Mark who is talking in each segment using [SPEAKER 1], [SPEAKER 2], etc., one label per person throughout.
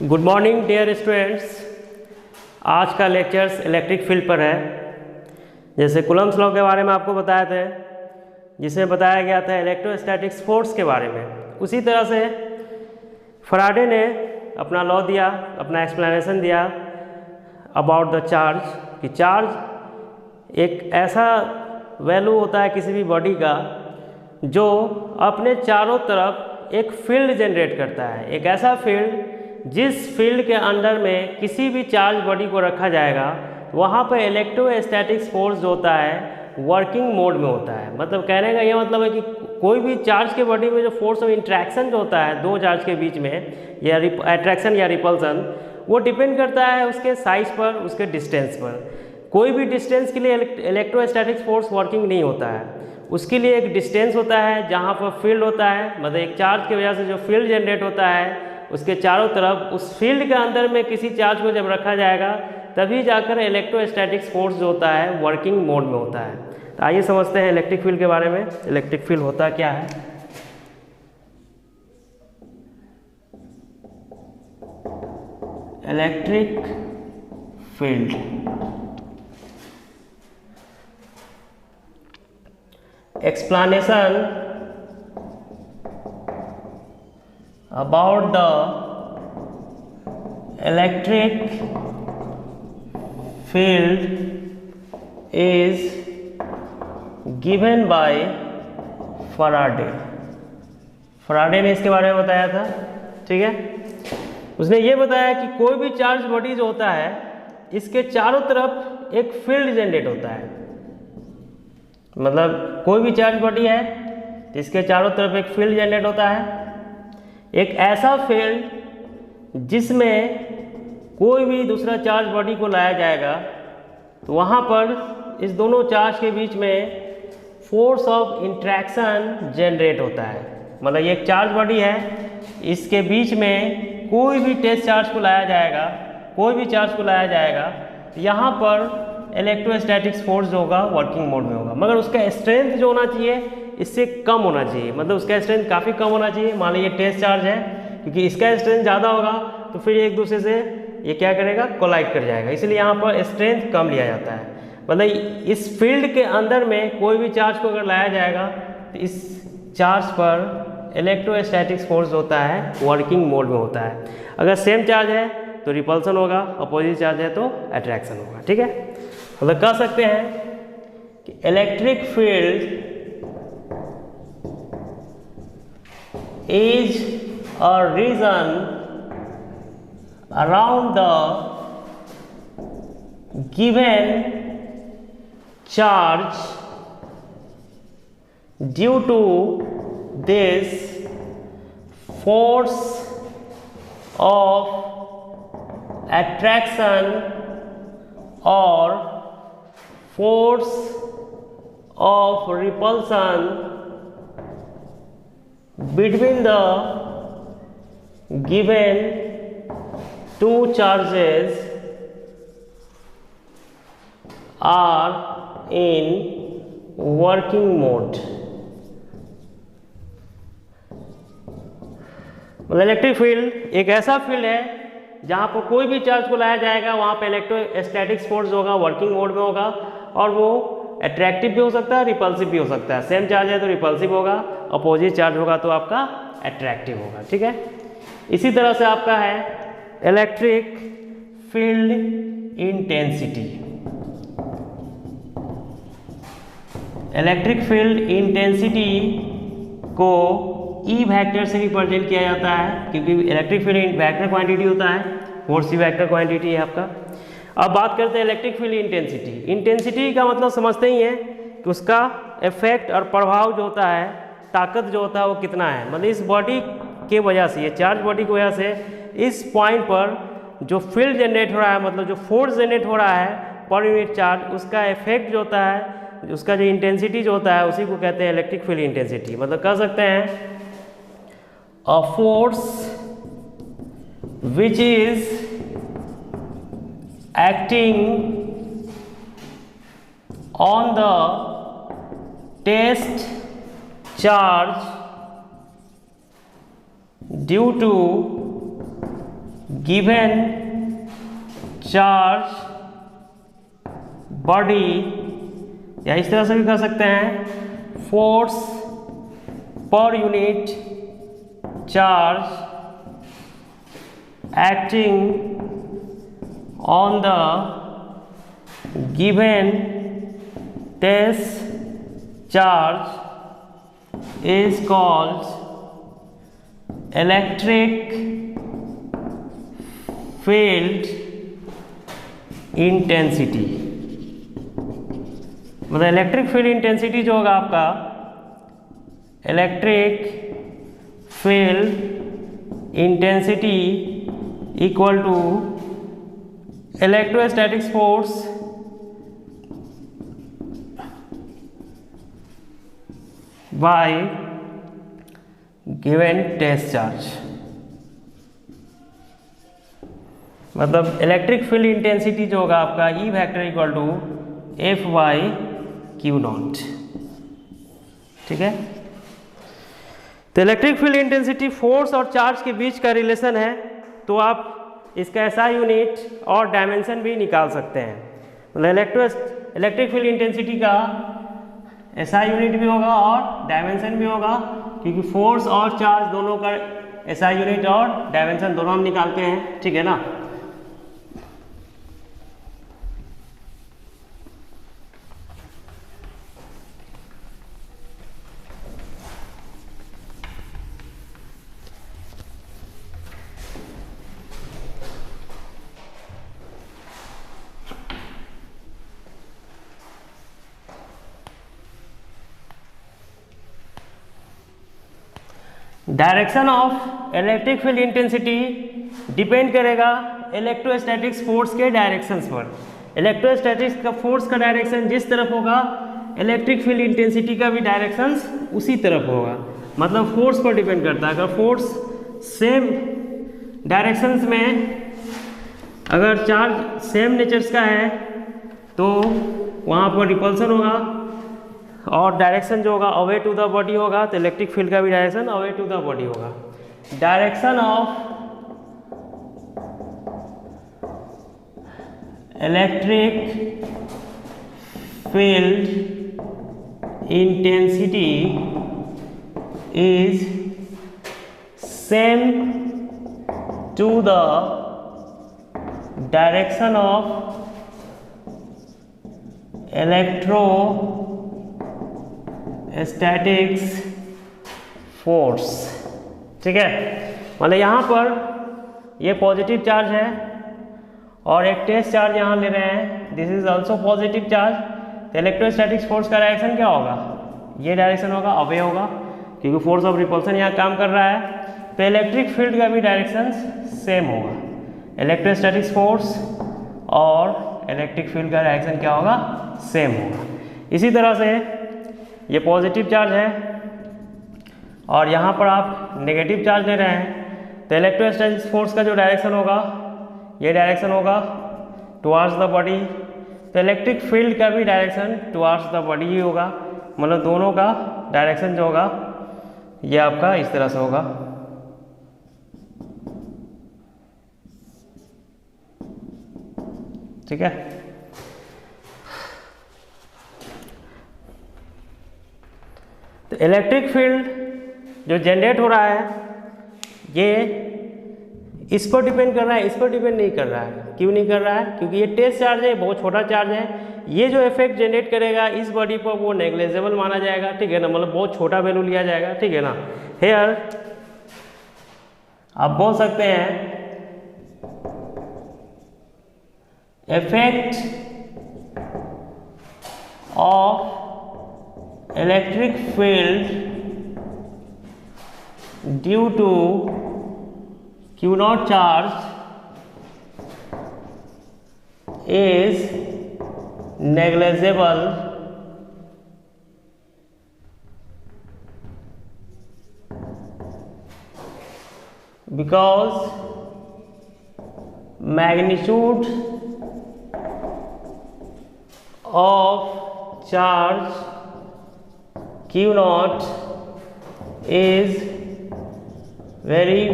[SPEAKER 1] Good morning dear students. आज का lectures electric field पर है। जैसे कूलम्ब्स लॉ के बारे में आपको बताए थे, जिसमें बताया गया था इलेक्ट्रोस्टैटिक्स फोर्स के बारे में, उसी तरह से फैराडे ने अपना लॉ दिया, अपना एक्सप्लेनेशन दिया अबाउट द चार्ज, कि चार्ज एक ऐसा वैल्यू होता है किसी भी बॉडी का जो अपने चारों तरफ एक फील्ड जनरेट करता है। एक ऐसा फील्ड जिस फील्ड के अंडर में किसी भी चार्ज बॉडी को रखा जाएगा, वहाँ पर इलेक्ट्रोस्टैटिक्स फोर्स जो होता है वर्किंग मोड में होता है। मतलब कहने का ये मतलब है कि कोई भी चार्ज के बॉडी में जो फोर्स ऑफ इंट्रैक्शन जो होता है दो चार्ज के बीच में, या अट्रैक्शन या रिपल्सन, वो डिपेंड करता है उसके साइज पर, उसके डिस्टेंस पर। कोई भी डिस्टेंस के लिए इलेक्ट्रोस्टैटिक्स फोर्स वर्किंग नहीं होता है। उसके लिए एक डिस्टेंस होता है जहाँ पर फील्ड होता है, मतलब एक चार्ज की वजह से जो फील्ड जनरेट होता है उसके चारों तरफ, उस फील्ड के अंदर में किसी चार्ज को जब रखा जाएगा तभी जाकर इलेक्ट्रोस्टैटिक्स फोर्स जो होता है वर्किंग मोड में होता है। तो आइए समझते हैं इलेक्ट्रिक फील्ड के बारे में। इलेक्ट्रिक फील्ड होता क्या है। Electric field explanation about the electric field is given by Faraday. Faraday ने इसके बारे में बताया था, ठीक है। उसने ये बताया कि कोई भी चार्ज बॉडी जो होता है इसके चारों तरफ एक फील्ड जनरेट होता है। मतलब कोई भी चार्ज बॉडी है तो इसके चारों तरफ एक फील्ड जनरेट होता है। एक ऐसा फील्ड जिसमें कोई भी दूसरा चार्ज बॉडी को लाया जाएगा तो वहाँ पर इस दोनों चार्ज के बीच में फोर्स ऑफ इंट्रैक्शन जनरेट होता है। मतलब ये एक चार्ज बॉडी है, इसके बीच में कोई भी टेस्ट चार्ज को लाया जाएगा, कोई भी चार्ज को लाया जाएगा तो यहाँ पर इलेक्ट्रोस्टैटिक्स फोर्स जो होगा वर्किंग मोड में होगा, मगर उसका स्ट्रेंथ जो होना चाहिए इससे कम होना चाहिए। मतलब उसका स्ट्रेंथ काफ़ी कम होना चाहिए। मान लीजिए टेस्ट चार्ज है, क्योंकि इसका स्ट्रेंथ ज़्यादा होगा तो फिर एक दूसरे से ये क्या करेगा, कोलाइड कर जाएगा। इसलिए यहाँ पर स्ट्रेंथ कम लिया जाता है। मतलब इस फील्ड के अंदर में कोई भी चार्ज को अगर लाया जाएगा तो इस चार्ज पर इलेक्ट्रोस्टैटिक्स फोर्स होता है वर्किंग मोड में होता है। अगर सेम चार्ज है तो रिपल्सन होगा, अपोजिट चार्ज है तो अट्रैक्शन होगा, ठीक है। मतलब कह सकते हैं कि electric field is a region around the given charge due to this force of attraction और force of repulsion between the given two charges are in working mode। मतलब इलेक्ट्रिक फील्ड एक ऐसा फील्ड है जहाँ पर कोई भी चार्ज को लाया जाएगा वहाँ पे इलेक्ट्रोस्टैटिक्स फोर्स होगा वर्किंग मोड में होगा, और वो अट्रैक्टिव भी हो सकता है, रिपल्सिव भी हो सकता है। सेम चार्ज है तो रिपल्सिव होगा, अपोजिट चार्ज होगा तो आपका अट्रैक्टिव होगा, ठीक है। इसी तरह से आपका है electric field intensity. Electric field intensity को ई वेक्टर से रिप्रेजेंट किया जाता है, क्योंकि इलेक्ट्रिक फील्ड वेक्टर क्वांटिटी होता है, फोर्स भी वेक्टर क्वांटिटी है आपका। अब बात करते हैं इलेक्ट्रिक फील्ड इंटेंसिटी। इंटेंसिटी का मतलब समझते ही हैं कि उसका इफेक्ट और प्रभाव जो होता है, ताकत जो होता है वो कितना है। मतलब इस बॉडी के वजह से, ये चार्ज बॉडी की वजह से इस पॉइंट पर जो फील्ड जनरेट हो रहा है, मतलब जो फोर्स जनरेट हो रहा है पर यूनिट चार्ज, उसका इफेक्ट जो होता है, उसका जो इंटेंसिटी जो होता है उसी को कहते हैं इलेक्ट्रिक फील्ड इंटेंसिटी। मतलब कह सकते हैं a force which is acting on the test charge due to given charge body, या इस तरह से भी कर सकते हैं force per unit charge acting on the given test charge is called electric field intensity। मतलब इलेक्ट्रिक फील्ड इंटेंसिटी जो होगा आपका, electric field intensity equal to electrostatic force by given test charge. मतलब इलेक्ट्रिक फील्ड इंटेंसिटी जो होगा आपका E vector equal to F by Q naught. ठीक है, तो इलेक्ट्रिक फील्ड इंटेंसिटी फोर्स और चार्ज के बीच का रिलेशन है, तो आप इसका एसआई यूनिट और डायमेंशन भी निकाल सकते हैं। मतलब इलेक्ट्रिक फील्ड इंटेंसिटी का एसआई यूनिट भी होगा और डायमेंशन भी होगा, क्योंकि फोर्स और चार्ज दोनों का एसआई यूनिट और डायमेंशन दोनों हम निकालते हैं। ठीक है ना। Direction of electric field intensity depend करेगा इलेक्ट्रोस्टैटिक्स फोर्स के डायरेक्शंस पर। इलेक्ट्रोस्टैटिक्स का फोर्स का डायरेक्शन जिस तरफ होगा, इलेक्ट्रिक फील्ड इंटेंसिटी का भी डायरेक्शंस उसी तरफ होगा। मतलब फोर्स पर डिपेंड करता है। अगर फोर्स सेम डायरेक्शंस में, अगर चार्ज सेम नेचर्स का है तो वहाँ पर रिपल्सन होगा, और डायरेक्शन जो होगा अवे टू द बॉडी होगा, तो इलेक्ट्रिक फील्ड का भी direction away to the body होगा। Direction of electric field intensity is same to the direction of statics force. ठीक है, मतलब यहाँ पर ये पॉजिटिव चार्ज है और एक टेस्ट चार्ज यहाँ ले रहे हैं, this is also positive charge. तो इलेक्ट्रोस्टैटिक्स फोर्स का डायरेक्शन क्या होगा, ये डायरेक्शन होगा, अवे होगा, क्योंकि फोर्स ऑफ रिपल्सन यहाँ काम कर रहा है। तो इलेक्ट्रिक फील्ड का भी डायरेक्शन सेम होगा। इलेक्ट्रोस्टैटिक्स फोर्स और इलेक्ट्रिक फील्ड का डायरेक्शन क्या होगा, सेम होगा। इसी तरह से ये पॉजिटिव चार्ज है और यहाँ पर आप नेगेटिव चार्ज ले रहे हैं, तो इलेक्ट्रोस्टैटिक फोर्स का जो डायरेक्शन होगा, ये डायरेक्शन होगा टुवार्ड्स द बॉडी। तो इलेक्ट्रिक फील्ड का भी डायरेक्शन टुवार्ड्स द बॉडी ही होगा। मतलब दोनों का डायरेक्शन जो होगा ये आपका इस तरह से होगा। ठीक है, तो इलेक्ट्रिक फील्ड जो जनरेट हो रहा है ये इस पर डिपेंड कर रहा है, इस पर डिपेंड नहीं कर रहा है। क्यों नहीं कर रहा है, क्योंकि ये टेस्ट चार्ज है, बहुत छोटा चार्ज है। ये जो इफेक्ट जनरेट करेगा इस बॉडी पर वो नेग्लिजिबल माना जाएगा। ठीक है ना, मतलब बहुत छोटा वैल्यू लिया जाएगा। ठीक है ना। हेयर आप बोल सकते हैं effect of electric field due to Q naught charge is negligible because magnitude of charge Q naught is very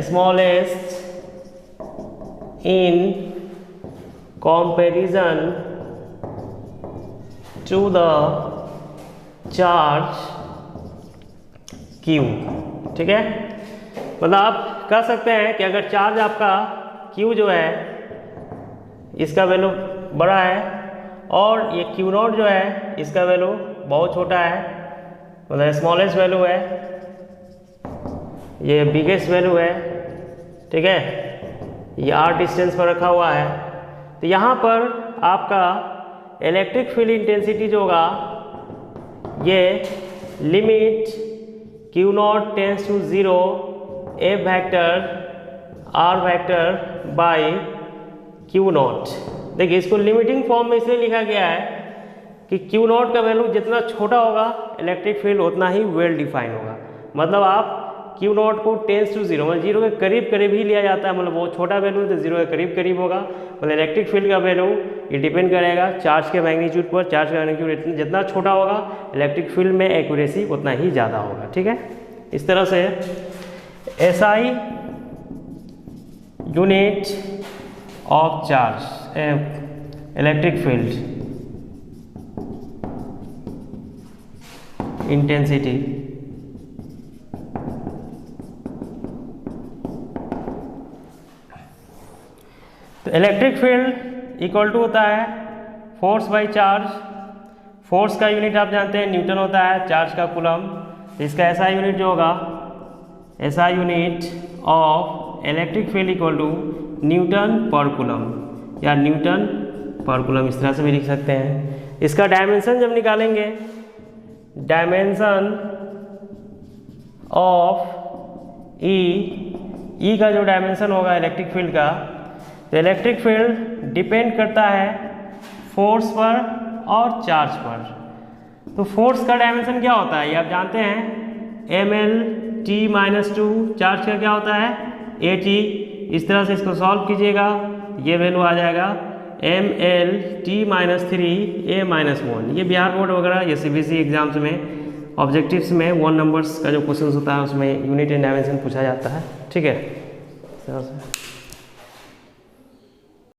[SPEAKER 1] smallest in comparison to the charge Q। ठीक है, मतलब आप कह सकते हैं कि अगर चार्ज आपका Q जो है इसका वैल्यू बड़ा है और ये Q0 जो है इसका वैल्यू बहुत छोटा है, मतलब स्मॉलेस्ट वैल्यू है, ये बिगेस्ट वैल्यू है, ठीक है, ये r डिस्टेंस पर रखा हुआ है, तो यहाँ पर आपका इलेक्ट्रिक फील्ड इंटेंसिटी जो होगा ये limit Q0 tends to 0 F vector R vector by Q0। देखिए इसको लिमिटिंग फॉर्म में इसलिए लिखा गया है कि Q0 का वैल्यू जितना छोटा होगा इलेक्ट्रिक फील्ड उतना ही वेल डिफाइन होगा। मतलब आप Q0 को टेंस टू 0 मतलब 0 के करीब करीब ही लिया जाता है, मतलब बहुत छोटा वैल्यू है तो 0 के करीब करीब होगा। मतलब इलेक्ट्रिक फील्ड का वैल्यू ये डिपेंड करेगा चार्ज के मैग्नीट्यूड पर। चार्ज का मैग्नीट्यूड जितना छोटा होगा इलेक्ट्रिक फील्ड में एक्यूरेसी उतना ही ज़्यादा होगा। ठीक है, इस तरह से SI unit of charge electric field intensity तो इलेक्ट्रिक फील्ड इक्वल टू होता है फोर्स बाई चार्ज। फोर्स का यूनिट आप जानते हैं न्यूटन होता है, चार्ज का कूलम। इसका SI यूनिट जो होगा SI unit of electric field equal to newton per coulomb या न्यूटन पर कूलम, इस तरह से भी लिख सकते हैं। इसका डायमेंशन जब निकालेंगे, डायमेंशन ऑफ ई का जो डायमेंशन होगा इलेक्ट्रिक फील्ड का, तो इलेक्ट्रिक फील्ड डिपेंड करता है फोर्स पर और चार्ज पर। तो फोर्स का डायमेंशन क्या होता है ये आप जानते हैं, mL/t-2। चार्ज का क्या होता है AT। इस तरह से इसको सॉल्व कीजिएगा, ये वैल्यू आ जाएगा mL/t-3A-1। ये बिहार बोर्ड वगैरह या CBSE एग्जाम्स में ऑब्जेक्टिव्स में 1 नंबर्स का जो क्वेश्चन होता है उसमें यूनिट एंड डायमेंशन पूछा जाता है। ठीक है।